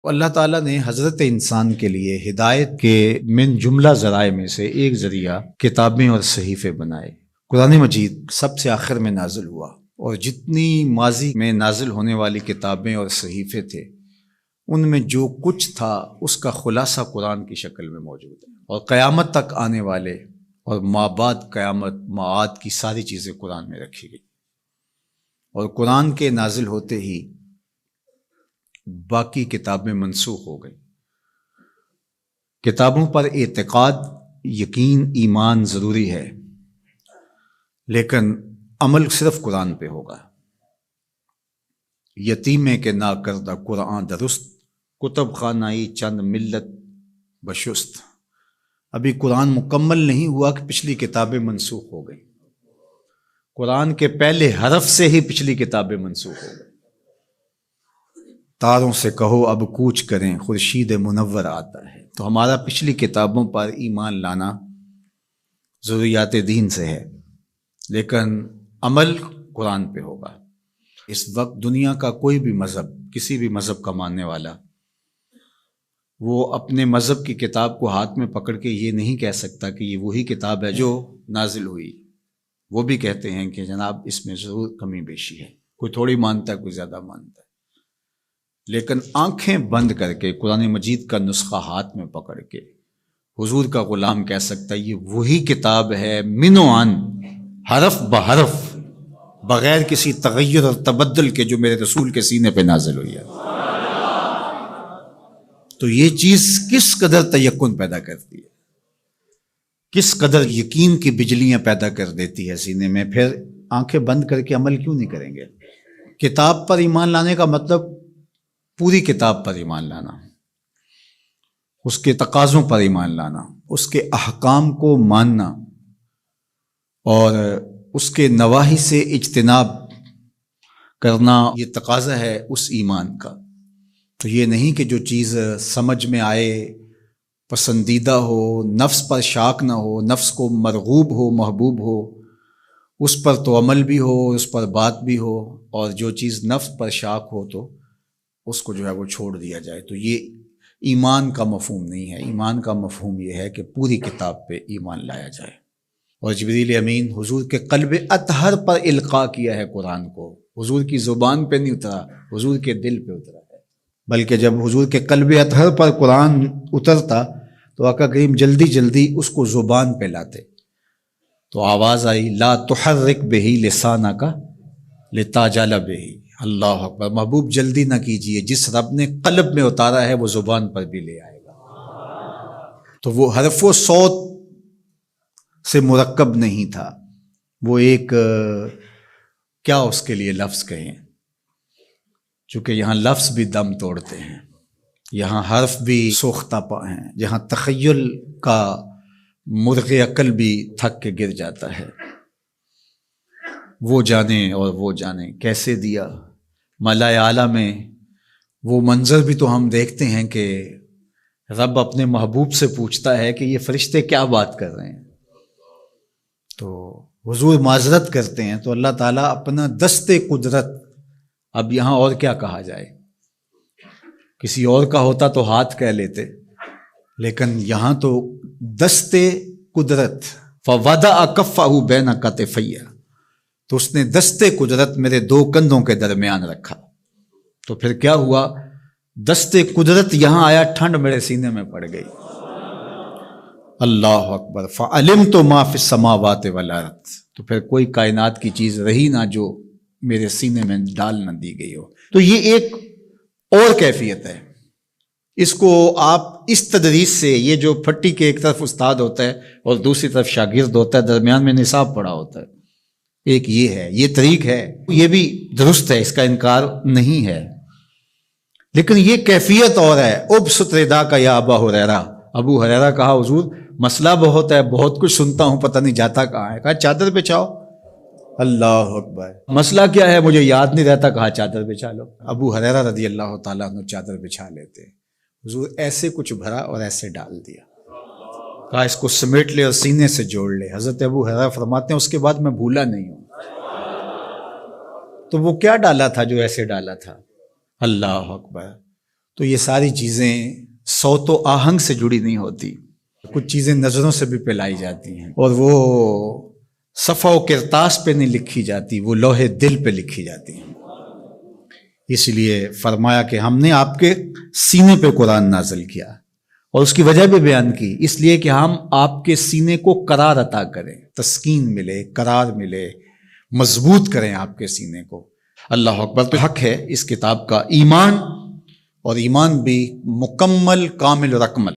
اللہ تعالیٰ نے حضرت انسان کے لیے ہدایت کے من جملہ ذرائع میں سے ایک ذریعہ کتابیں اور صحیفے بنائے۔ قرآن مجید سب سے آخر میں نازل ہوا، اور جتنی ماضی میں نازل ہونے والی کتابیں اور صحیفے تھے ان میں جو کچھ تھا اس کا خلاصہ قرآن کی شکل میں موجود ہے، اور قیامت تک آنے والے اور ما بعد قیامت معاد کی ساری چیزیں قرآن میں رکھی گئی۔ اور قرآن کے نازل ہوتے ہی باقی کتابیں منسوخ ہو گئی۔ کتابوں پر اعتقاد، یقین، ایمان ضروری ہے، لیکن عمل صرف قرآن پہ ہوگا۔ یتیمے کے نا کردہ قرآن درست، کتب خانائی چند ملت بشست۔ ابھی قرآن مکمل نہیں ہوا کہ پچھلی کتابیں منسوخ ہو گئیں۔ قرآن کے پہلے حرف سے ہی پچھلی کتابیں منسوخ ہو گئیں۔ تاروں سے کہو اب کوچ کریں، خورشید منور آتا ہے۔ تو ہمارا پچھلی کتابوں پر ایمان لانا ضروریات دین سے ہے، لیکن عمل قرآن پہ ہوگا۔ اس وقت دنیا کا کوئی بھی مذہب، کسی بھی مذہب کا ماننے والا، وہ اپنے مذہب کی کتاب کو ہاتھ میں پکڑ کے یہ نہیں کہہ سکتا کہ یہ وہی کتاب ہے جو نازل ہوئی۔ وہ بھی کہتے ہیں کہ جناب اس میں ضرور کمی بیشی ہے، کوئی تھوڑی مانتا ہے، کوئی زیادہ مانتا ہے، لیکن آنکھیں بند کر کے قرآن مجید کا نسخہ ہاتھ میں پکڑ کے حضور کا غلام کہہ سکتا ہے یہ وہی کتاب ہے من و عن، حرف بحرف، بغیر کسی تغیر اور تبدل کے، جو میرے رسول کے سینے پہ نازل ہوئی ہے۔ تو یہ چیز کس قدر تیقن پیدا کرتی ہے، کس قدر یقین کی بجلیاں پیدا کر دیتی ہے سینے میں۔ پھر آنکھیں بند کر کے عمل کیوں نہیں کریں گے؟ کتاب پر ایمان لانے کا مطلب پوری کتاب پر ایمان لانا، اس کے تقاضوں پر ایمان لانا، اس کے احکام کو ماننا، اور اس کے نواہی سے اجتناب کرنا، یہ تقاضا ہے اس ایمان کا۔ تو یہ نہیں کہ جو چیز سمجھ میں آئے، پسندیدہ ہو، نفس پر شاک نہ ہو، نفس کو مرغوب ہو، محبوب ہو، اس پر تو عمل بھی ہو، اس پر بات بھی ہو، اور جو چیز نفس پر شاک ہو تو اس کو جو ہے وہ چھوڑ دیا جائے۔ تو یہ ایمان کا مفہوم نہیں ہے۔ ایمان کا مفہوم یہ ہے کہ پوری کتاب پہ ایمان لایا جائے۔ اور جبریل امین حضور کے قلب اطہر پر القاء کیا ہے قرآن کو، حضور کی زبان پہ نہیں اترا، حضور کے دل پہ اترا ہے۔ بلکہ جب حضور کے قلب اطہر پر قرآن اترتا تو آقا کریم جلدی جلدی اس کو زبان پہ لاتے، تو آواز آئی لا تحرک بہ لسانک لتعجل بہ۔ اللہ اکبر، محبوب جلدی نہ کیجئے، جس رب نے قلب میں اتارا ہے وہ زبان پر بھی لے آئے گا۔ تو وہ حرف و صوت سے مرکب نہیں تھا، وہ ایک کیا اس کے لیے لفظ کہیں، چونکہ یہاں لفظ بھی دم توڑتے ہیں، یہاں حرف بھی سوختہ پا ہیں، جہاں تخیل کا مرغ عقل بھی تھک کے گر جاتا ہے۔ وہ جانے اور وہ جانے کیسے دیا ملائے اعلیٰ میں۔ وہ منظر بھی تو ہم دیکھتے ہیں کہ رب اپنے محبوب سے پوچھتا ہے کہ یہ فرشتے کیا بات کر رہے ہیں، تو حضور معذرت کرتے ہیں، تو اللہ تعالیٰ اپنا دست قدرت، اب یہاں اور کیا کہا جائے، کسی اور کا ہوتا تو ہاتھ کہہ لیتے، لیکن یہاں تو دست قدرت، فوضع کفہ بین کتفی، تو اس نے دست قدرت میرے دو کندھوں کے درمیان رکھا۔ تو پھر کیا ہوا، دست قدرت یہاں آیا، ٹھنڈ میرے سینے میں پڑ گئی۔ اللہ اکبر، فعلمت ما فی السماوات والارض، تو پھر کوئی کائنات کی چیز رہی نہ جو میرے سینے میں ڈال نہ دی گئی ہو۔ تو یہ ایک اور کیفیت ہے، اس کو آپ اس تدریس سے، یہ جو پھٹی کے ایک طرف استاد ہوتا ہے اور دوسری طرف شاگرد ہوتا ہے، درمیان میں نصاب پڑا ہوتا ہے، ایک یہ ہے، یہ طریق ہے، یہ بھی درست ہے، اس کا انکار نہیں ہے، لیکن یہ کیفیت اور ہے۔ ابسط ردا کا یا ابا ہریرہ، ابو ہریرہ کہا حضور مسئلہ بہت ہے، بہت کچھ سنتا ہوں، پتہ نہیں جاتا کہاں ہے، کہا چادر بچھاؤ۔ اللہ اکبر، مسئلہ کیا ہے مجھے یاد نہیں رہتا، کہا چادر بچھا لو۔ ابو ہریرہ رضی اللہ تعالیٰ عنہ چادر بچھا لیتے، حضور ایسے کچھ بھرا اور ایسے ڈال دیا، کہا اس کو سمیٹ لے اور سینے سے جوڑ لے۔ حضرت ابو ہریرہ فرماتے ہیں اس کے بعد میں بھولا نہیں ہوں۔ تو وہ کیا ڈالا تھا جو ایسے ڈالا تھا؟ اللہ اکبر۔ تو یہ ساری چیزیں صوت و آہنگ سے جڑی نہیں ہوتی، کچھ چیزیں نظروں سے بھی پلائی جاتی ہیں، اور وہ صفحہ و کرتاس پہ نہیں لکھی جاتی، وہ لوح دل پہ لکھی جاتی ہیں۔ اس لیے فرمایا کہ ہم نے آپ کے سینے پہ قرآن نازل کیا، اور اس کی وجہ بھی بیان کی، اس لیے کہ ہم آپ کے سینے کو قرار عطا کریں، تسکین ملے، قرار ملے، مضبوط کریں آپ کے سینے کو۔ اللہ اکبر۔ تو حق ہے اس کتاب کا ایمان، اور ایمان بھی مکمل کامل رقم